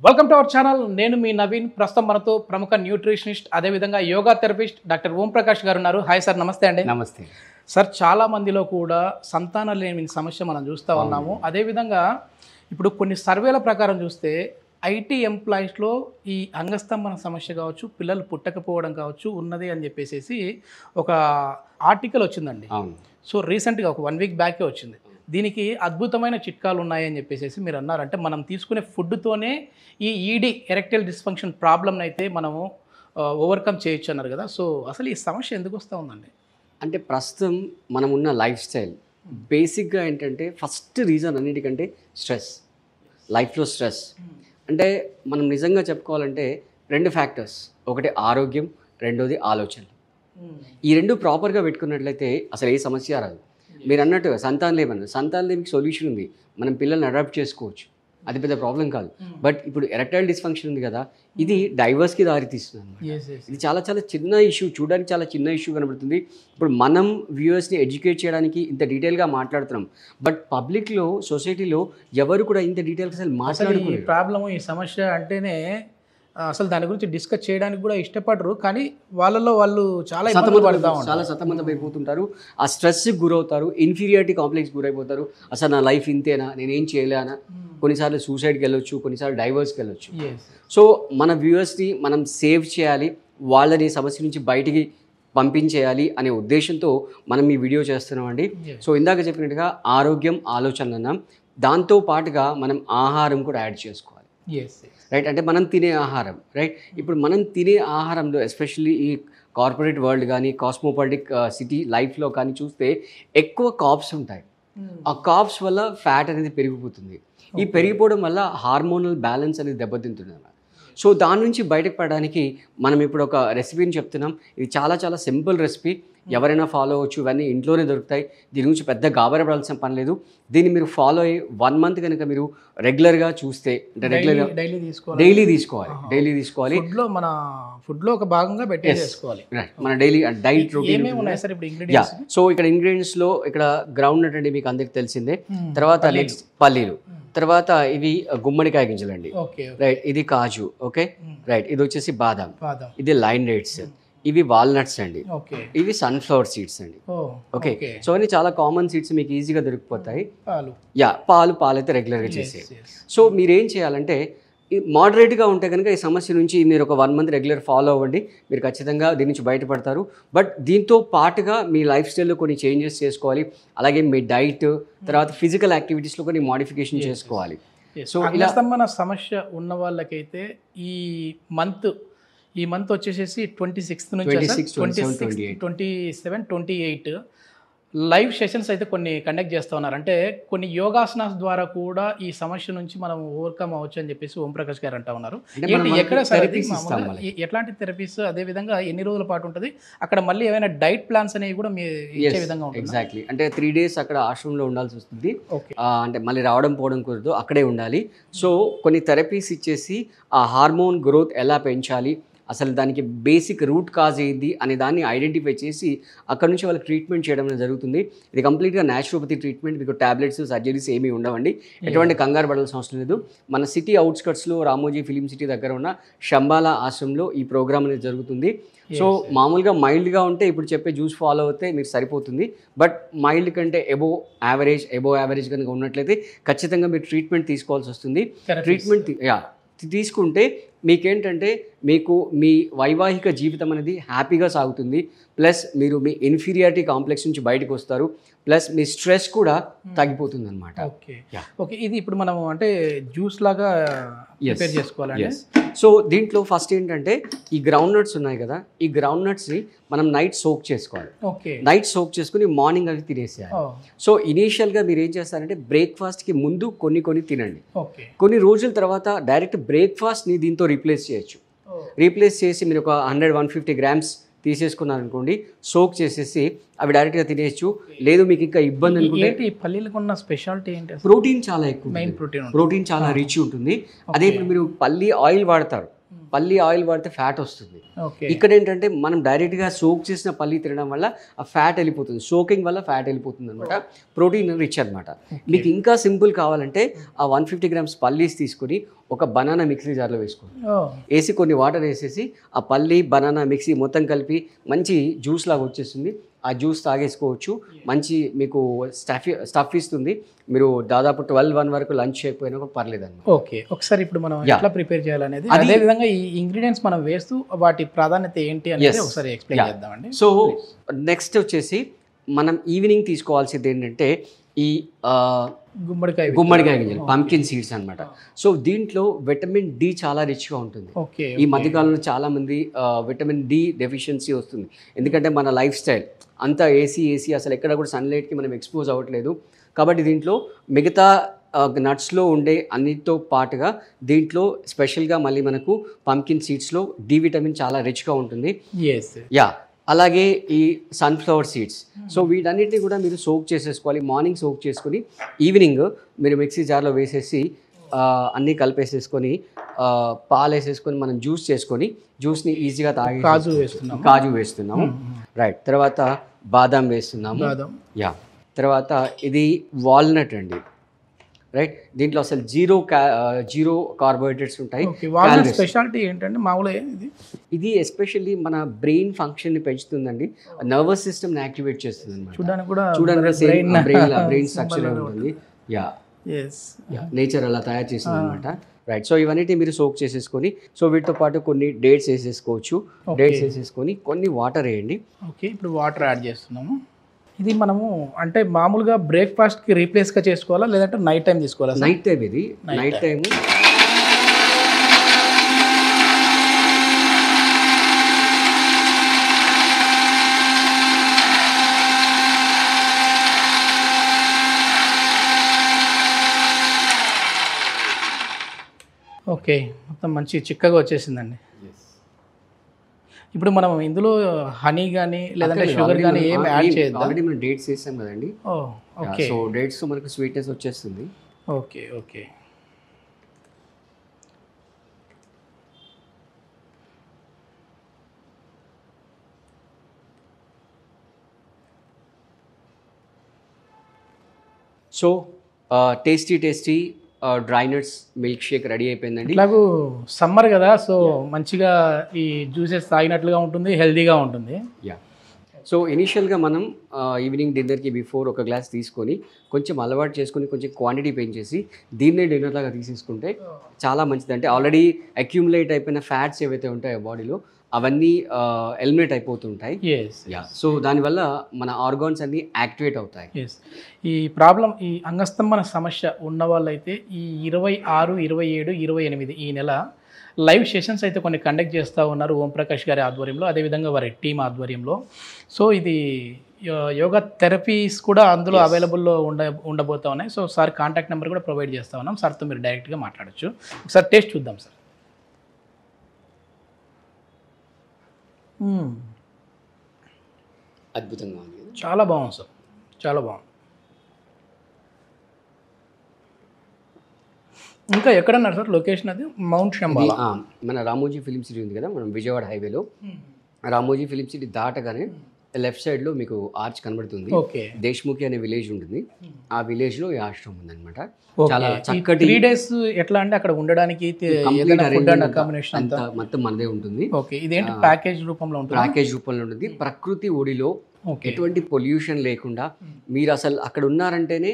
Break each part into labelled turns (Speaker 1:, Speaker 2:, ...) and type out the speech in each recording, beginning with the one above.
Speaker 1: Welcome to our channel. నేను మీ నవీన్. ప్రస్తుతం మనతో ప్రముఖ న్యూట్రిషనిస్ట్ అదేవిధంగా యోగా థెరపిస్ట్ డాక్టర్ ఓం ప్రకాష్ గారు ఉన్నారు. హాయ్ సార్, నమస్తే అండి.
Speaker 2: నమస్తే
Speaker 1: సార్, చాలా మందిలో కూడా సంతానం లేని సమస్య మనం చూస్తూ ఉన్నాము. అదేవిధంగా ఇప్పుడు కొన్ని సర్వేల ప్రకారం చూస్తే ఐటీ ఎంప్లాయీస్లో ఈ అంగస్తంభన సమస్య కావచ్చు, పిల్లలు పుట్టకపోవడం కావచ్చు ఉన్నది అని చెప్పేసి ఒక ఆర్టికల్ వచ్చిందండి. సో రీసెంట్గా ఒక 1 వీక్ బ్యాకే వచ్చింది. దీనికి అద్భుతమైన చిట్కాలు ఉన్నాయని చెప్పేసి మీరు అన్నారు. అంటే మనం తీసుకునే ఫుడ్తోనే ఈ ఈడీ ఎరెక్టైల్ డిస్ఫంక్షన్ ప్రాబ్లమ్ని అయితే మనము ఓవర్కమ్ చేయొచ్చు అన్నారు కదా. సో అసలు ఈ సమస్య ఎందుకు వస్తూ ఉందండి?
Speaker 2: అంటే ప్రస్తుతం మనం ఉన్న లైఫ్ స్టైల్ బేసిక్గా ఏంటంటే ఫస్ట్ రీజన్ అన్నిటికంటే స్ట్రెస్, లైఫ్లో స్ట్రెస్. అంటే మనం నిజంగా చెప్పుకోవాలంటే 2 ఫ్యాక్టర్స్, ఒకటి ఆరోగ్యం, రెండోది ఆలోచనలు. ఈ 2 ప్రాపర్గా పెట్టుకున్నట్లయితే అసలు ఏ సమస్య రాదు. మీరు అన్నట్టుగా సంతానలేమికి సొల్యూషన్ ఉంది. మనం పిల్లల్ని అడాప్ట్ చేసుకోవచ్చు, అది పెద్ద ప్రాబ్లం కాదు. బట్ ఇప్పుడు ఎరెక్టైల్ డిస్ఫంక్షన్ ఉంది కదా, ఇది డైవర్స్కి దారితీస్తుంది అన్నమాట. ఇది చాలా చాలా చిన్న ఇష్యూ, చూడడానికి చాలా చిన్న ఇష్యూ కనబడుతుంది. ఇప్పుడు మనం వ్యూవర్స్ని ఎడ్యుకేట్ చేయడానికి ఇంత డీటెయిల్గా మాట్లాడుతున్నాం, బట్ పబ్లిక్లో, సొసైటీలో ఎవరు కూడా ఇంత డీటెయిల్గా అసలు మాట్లాడుకునే
Speaker 1: ప్రాబ్లము, ఈ సమస్య అంటేనే అసలు దాని గురించి డిస్కస్ చేయడానికి కూడా ఇష్టపడరు. కానీ వాళ్ళలో వాళ్ళు చాలా
Speaker 2: సతమతమైపోతుంటారు, ఆ స్ట్రెస్కి గురవుతారు, ఇన్ఫీరియారిటీ కాంప్లెక్స్ గురైపోతారు. అసలు నా లైఫ్ ఇంతేనా, నేనేం చేయలేనా, కొన్నిసార్లు సూసైడ్కి వెళ్ళొచ్చు, కొన్నిసార్లు డైవర్స్కి వెళ్ళొచ్చు. సో మన వ్యూవర్స్ని మనం సేవ్ చేయాలి, వాళ్ళని సమస్య నుంచి బయటికి పంపించేయాలి అనే ఉద్దేశంతో మనం ఈ వీడియో చేస్తున్నామండి. సో ఇందాక చెప్పినట్టుగా ఆరోగ్యం, ఆలోచన అన్నాం, దాంతో పాటుగా మనం ఆహారం కూడా యాడ్ చేసుకోవాలి. రైట్, అంటే మనం తినే ఆహారం. రైట్, ఇప్పుడు మనం తినే ఆహారంలో ఎస్పెషల్లీ ఈ కార్పొరేట్ వరల్డ్ కానీ కాస్మోపాలిటిక్ సిటీ లైఫ్లో కానీ చూస్తే ఎక్కువ కార్బ్స్ ఉంటాయి. ఆ కార్బ్స్ వల్ల ఫ్యాట్ అనేది పెరిగిపోతుంది. ఈ పెరిగిపోవడం వల్ల హార్మోనల్ బ్యాలెన్స్ అనేది దెబ్బతింటుంది అన్నమాట. సో దాని నుంచి బయటకు పడడానికి మనం ఇప్పుడు ఒక రెసిపీని చెప్తున్నాం. ఇది చాలా చాలా సింపుల్ రెసిపీ, ఎవరైనా ఫాలో అవ్వచ్చు. ఇవన్నీ ఇంట్లోనే దొరుకుతాయి. దీని గురించి పెద్ద గాబరపడాల్సిన పని లేదు. దీన్ని మీరు ఫాలో అయ్యి 1 మంత్ కనుక మీరు రెగ్యులర్గా చూస్తే, అంటే రెగ్యులర్గా డైలీ తీసుకోవాలి.
Speaker 1: ఫుడ్లో ఒక భాగంగా పెట్టేసుకోవాలి.
Speaker 2: మన డైలీ డైట్ రొటీన్. సో ఇక్కడ ఇంగ్రీడియంట్స్లో ఇక్కడ గ్రౌండ్ నట్ అండి, మీకు అందరికి తెలిసిందే. తర్వాత నెక్స్ట్ పల్లీలు, తర్వాత ఇవి గుమ్మడికాయ గింజలండి. రైట్, ఇది కాజు. ఓకే, రైట్, ఇది వచ్చేసి బాదాం, ఇది లైన్ డేట్స్, ఇవి వాల్నట్స్ అండి, ఇవి సన్ఫ్లవర్ సీడ్స్ అండి. ఓకే, సో అన్ని చాలా కామన్ సీడ్స్, మీకు ఈజీగా దొరికిపోతాయి. పాలు అయితే రెగ్యులర్గా చేసే. సో మీరేం చేయాలంటే మోడరేట్గా ఉంటే కనుక ఈ సమస్య నుంచి మీరు ఒక 1 మంత్ రెగ్యులర్ ఫాలో అవ్వండి, మీరు ఖచ్చితంగా దీని నుంచి బయటపడతారు. బట్ దీంతో పాటుగా మీ లైఫ్ స్టైల్లో కొన్ని చేంజెస్ చేసుకోవాలి, అలాగే మీ డైట్, తర్వాత ఫిజికల్ యాక్టివిటీస్లో కొన్ని మోడిఫికేషన్ చేసుకోవాలి.
Speaker 1: సో అంగస్తంభన సమస్య ఉన్న వాళ్ళకైతే ఈ మంత్ వచ్చేసేసి 26th నుంచి 27, 28 లైవ్ సెషన్స్ అయితే కొన్ని కండక్ట్ చేస్తూ ఉన్నారు. అంటే కొన్ని యోగాసనాస్ ద్వారా కూడా ఈ సమస్య నుంచి మనం ఓవర్కమ్ అవ్వచ్చు అని చెప్పేసి ఓం ప్రకాష్ గారు అంటూ ఉన్నారు. ఎక్కడ ఎట్లాంటి థెరపీస్, అదే విధంగా ఎన్ని రోజుల పాటు ఉంటుంది అక్కడ, మళ్ళీ ఏమైనా డైట్ ప్లాన్స్ అనేవి కూడా మీరు ఇచ్చే విధంగా ఉంటుంది?
Speaker 2: ఎగ్జాక్ట్లీ, అంటే 3 days అక్కడ ఆశ్రమంలో ఉండాల్సి వస్తుంది. అంటే మళ్ళీ రావడం పోవడం కుదరదు, అక్కడే ఉండాలి. సో కొన్ని థెరపీస్ ఇచ్చేసి ఆ హార్మోన్ గ్రోత్ ఎలా పెంచాలి, అసలు దానికి బేసిక్ రూట్ కాజ్ ఏంది అనే దాన్ని ఐడెంటిఫై చేసి అక్కడ నుంచి వాళ్ళకి ట్రీట్మెంట్ చేయడం జరుగుతుంది. ఇది కంప్లీట్గా న్యాచురోపతి ట్రీట్మెంట్, మీకు టాబ్లెట్స్, సర్జరీస్ ఏమీ ఉండవండి. ఎటువంటి కంగారు పడాల్సిన అవసరం లేదు. మన సిటీ అవుట్స్కట్స్లో రామోజీ ఫిలిం సిటీ దగ్గర ఉన్న శంబాలా ఆశ్రమంలో ఈ ప్రోగ్రామ్ అనేది జరుగుతుంది. సో మామూలుగా మైల్డ్గా ఉంటే ఇప్పుడు చెప్పే జ్యూస్ ఫాలో అవుతే మీకు సరిపోతుంది. బట్ మైల్డ్ కంటే ఎబో యావరేజ్ కనుక ఉన్నట్లయితే ఖచ్చితంగా మీరు ట్రీట్మెంట్ తీసుకోవాల్సి వస్తుంది. ట్రీట్మెంట్ తీసుకుంటే మీకేంటంటే మీకు మీ వైవాహిక జీవితం అనేది హ్యాపీగా సాగుతుంది, ప్లస్ మీరు మీ ఇన్ఫీరియారిటీ కాంప్లెక్స్ నుంచి బయటకు వస్తారు, ప్లస్ మీ స్ట్రెస్ కూడా తగ్గిపోతుంది అనమాట.
Speaker 1: ఓకే, ఇది ఇప్పుడు మనం అంటే జ్యూస్ లాగా ప్రిపేర్ చేసుకోవాలి.
Speaker 2: సో దీంట్లో ఫస్ట్ ఏంటంటే ఈ గ్రౌండ్ నట్స్ ఉన్నాయి కదా, ఈ గ్రౌండ్ నట్స్ని మనం నైట్ సోక్ చేసుకోవాలి. నైట్ సోక్ చేసుకుని మార్నింగ్ అవి తినేసేయాలి. సో ఇనీషియల్గా మీరు ఏం చేస్తారంటే బ్రేక్ఫాస్ట్కి ముందు కొన్ని తినండి. కొన్ని రోజుల తర్వాత డైరెక్ట్ బ్రేక్ఫాస్ట్ని దీంతో రీప్లేస్ చేయొచ్చు. రీప్లేస్ చేసి మీరు ఒక 100-150 grams తీసేసుకున్నారనుకోండి, సోక్ చేసేసి అవి డైరెక్ట్గా తినేయచ్చు. లేదు మీకు ఇంకా ఇబ్బంది అనుకుంటే
Speaker 1: పల్లీలకు ఉన్న స్పెషాలిటీ ఏంటి?
Speaker 2: ప్రోటీన్ చాలా ఎక్కువ, ప్రోటీన్ చాలా రిచ్ ఉంటుంది. అదే ఇప్పుడు మీరు పల్లి ఆయిల్ వాడతారు, పల్లి ఆయిల్ వాడితే ఫ్యాట్ వస్తుంది.
Speaker 1: ఓకే.
Speaker 2: ఇక్కడ ఏంటంటే మనం డైరెక్ట్గా సోక్ చేసిన పల్లి తినడం వల్ల ఆ ఫ్యాట్ వెళ్ళిపోతుంది, సోకింగ్ వల్ల ఫ్యాట్ వెళ్ళిపోతుంది అనమాట. ప్రోటీన్ రిచ్ అనమాట. మీకు ఇంకా సింపుల్ కావాలంటే ఆ 150 grams పల్లీస్ తీసుకొని ఒక బనానా మిక్సీ జార్లో వేసుకోండి. వేసి కొన్ని వాటర్ వేసేసి ఆ పల్లి బనానా మిక్సీ మొత్తం కలిపి మంచి జ్యూస్ లాగా వచ్చేస్తుంది. ఆ జ్యూస్ తాగేసుకోవచ్చు. మంచి మీకు స్టఫ్ ఇస్తుంది. మీరు దాదాపు 12-1 వరకు లంచ్ చేయకపోయినా కూడా పర్లేదు అన్నమాట.
Speaker 1: ఓకే. ఒకసారి ఇప్పుడు మనం ఎట్లా ప్రిపేర్ చేయాలనేది, అదే విధంగా ఈ ఇంగ్రీడియంట్స్ మనం వేస్తూ వాటి ప్రాధాన్యత ఏంటి అనేది ఒకసారి ఎక్స్ప్లెయిన్ చేద్దామండి.
Speaker 2: సో నెక్స్ట్ వచ్చేసి మనం ఈవినింగ్ తీసుకోవాల్సింది ఏంటంటే ఈ గుమ్మడికాయ గింజలు, పంకిన్ సీడ్స్ అనమాట. సో దీంట్లో విటమిన్ డి చాలా రిచ్గా ఉంటుంది. ఈ మధ్యకాలంలో చాలా మంది విటమిన్ డి డెఫిషియన్సీ వస్తుంది. ఎందుకంటే మన లైఫ్ స్టైల్ అంతా ఏసీ అసలు ఎక్కడ కూడా సన్లైట్కి మనం ఎక్స్పోజ్ అవ్వట్లేదు. కాబట్టి దీంట్లో మిగతా నట్స్లో ఉండే అన్నిటితో పాటుగా దీంట్లో స్పెషల్గా మళ్ళీ మనకు పంకిన్ సీడ్స్లో డి విటమిన్ చాలా రిచ్గా ఉంటుంది. అలాగే ఈ సన్ఫ్లవర్ సీడ్స్. సో వీటన్నిటిని కూడా మీరు సోక్ చేసేసుకోవాలి. మార్నింగ్ సోక్ చేసుకొని ఈవినింగ్ మీరు మిక్సీ జార్లో వేసేసి అన్నీ కలిపేసేసుకొని పాలు వేసేసుకొని మనం జ్యూస్ చేసుకొని జ్యూస్ని ఈజీగా తాగి కాజు వేస్తున్నాము. రైట్. తర్వాత బాదాం వేస్తున్నాము. తర్వాత ఇది వాల్నట్ అండి. రైట్. దీంట్లో అసలు జీరో కార్బోహైడ్రేట్స్ ఉంటాయి.
Speaker 1: స్పెషాలిటీ ఏంటంటే మామూలుగా
Speaker 2: ఇది ఎస్పెషల్లీ మన బ్రెయిన్ ఫంక్షన్ని పెంచుతుందండి. నర్వస్ సిస్టమ్ని యాక్టివేట్ చేస్తుంది అనమాట. చూడడానికి బ్రెయిన్ స్ట్రక్చర్ ఉంటుంది. నేచర్ అలా తయారు చేసింది అనమాట. రైట్. సో ఇవన్నీ మీరు సోక్ చేసేసుకొని, సో వీటితో పాటు కొన్ని డేట్స్ వేసేసుకోవచ్చు. డేట్స్ వేసేసుకొని కొన్ని వాటర్ వేయండి.
Speaker 1: ఓకే. ఇప్పుడు వాటర్ యాడ్ చేస్తున్నాము. ఇది మనము అంటే మామూలుగా బ్రేక్ఫాస్ట్కి రీప్లేస్గా చేసుకోవాలా లేదంటే నైట్ టైం తీసుకోవాలా?
Speaker 2: Night time. ఇది నైట్ టైము.
Speaker 1: ఓకే. మొత్తం మంచి చిక్కగా వచ్చేసిందండి. ఇప్పుడు మనం ఇందులో హనీ కానీ లేదంటే షుగర్ కానీ ఏం యాడ్ చేయొద్దు.
Speaker 2: ఆల్రెడీ మనం డేట్స్ వేసాం కదండి.
Speaker 1: ఓకే.
Speaker 2: సో డేట్స్ మనకు స్వీట్నెస్ వచ్చేస్తుంది.
Speaker 1: Okay.
Speaker 2: So tasty dry nuts milk shake ready అయిపోయిందండి.
Speaker 1: ఇట్లాగూ సమ్మర్ కదా, సో మంచిగా ఈ జ్యూసెస్ తాగినట్లుగా ఉంటుంది, హెల్తీగా ఉంటుంది.
Speaker 2: సో ఇనీషియల్గా మనం ఈవినింగ్ డిన్నర్కి బిఫోర్ ఒక గ్లాస్ తీసుకొని కొంచెం అలవాటు చేసుకొని కొంచెం క్వాంటిటీ పెంచేసి దీన్నే డిన్నర్ లాగా తీసేసుకుంటే చాలా మంచిది. అంటే ఆల్రెడీ అక్యూములేట్ అయిపోయిన ఫ్యాట్స్ ఏవైతే ఉంటాయో బాడీలో అవన్నీ ఎలిమినేట్ అయిపోతుంటాయి. సో దానివల్ల మన ఆర్గాన్స్ అన్నీ యాక్టివేట్ అవుతాయి.
Speaker 1: ఈ ప్రాబ్లం, ఈ అంగస్తంభన సమస్య ఉన్న వాళ్ళైతే ఈ 26, 27, 28 ఈ నెల లైవ్ సెషన్స్ అయితే కొన్ని కండక్ట్ చేస్తూ ఉన్నారు ఓంప్రకాష్ గారి ఆధ్వర్యంలో, అదేవిధంగా వారి టీం ఆధ్వర్యంలో. సో ఇది యోగా థెరపీస్ కూడా అందులో అవైలబుల్లో ఉండబోతా ఉన్నాయి. సో సార్ కాంటాక్ట్ నెంబర్ కూడా ప్రొవైడ్ చేస్తూ ఉన్నాం. సార్తో మీరు డైరెక్ట్గా మాట్లాడచ్చు. ఒకసారి టేస్ట్ చూద్దాం సార్.
Speaker 2: అద్భుతంగా ఉంది.
Speaker 1: చాలా బాగుంది సార్, చాలా బాగుంది. ఇంకా ఎక్కడన్నారు సార్ లొకేషన్? అది మౌంట్ శంబాలా,
Speaker 2: మన రామోజీ ఫిలిం సిటీ ఉంది కదా, మనం విజయవాడ హైవేలో రామోజీ ఫిలిం సిటీ దాటగానే లెఫ్ట్ సైడ్లో మీకు ఆర్చ్ కనబడుతుంది. దేశ్ముఖి అనే విలేజ్ ఉంటుంది. ఆ విలేజ్లో ఈ ఆశ్రమం ఉందన్నమాట. చాలా చక్కటి
Speaker 1: 3 days ఎట్లా అంటే అక్కడ ఉండడానికి
Speaker 2: మొత్తం మనదే ఉంటుంది.
Speaker 1: ఓకే. ఇదేంటి ప్యాకేజ్ రూపంలో ఉంటుంది?
Speaker 2: ప్యాకేజ్ రూపంలో ఉంటుంది. ప్రకృతి ఒడిలో ఎటువంటి పొల్యూషన్ లేకుండా మీరు అసలు అక్కడ ఉన్నారంటేనే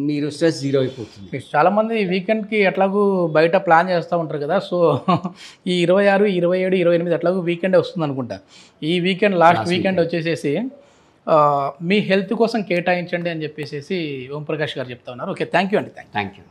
Speaker 2: మీరు స్ట్రెస్ జీరో అయిపోతుంది.
Speaker 1: చాలా మంది వీకెండ్కి ఎట్లాగూ బయట ప్లాన్ చేస్తూ ఉంటారు కదా, సో ఈ 26, 27, 28 ఎట్లాగూ వీకెండ్ వస్తుంది అనుకుంటా. ఈ వీకెండ్ లాస్ట్ వీకెండ్ వచ్చేసేసి మీ హెల్త్ కోసం కేటాయించండి అని చెప్పేసి ఓంప్రకాష్ గారు చెప్తా ఉన్నారు. ఓకే, థ్యాంక్ యూ అండి.
Speaker 2: Thank you.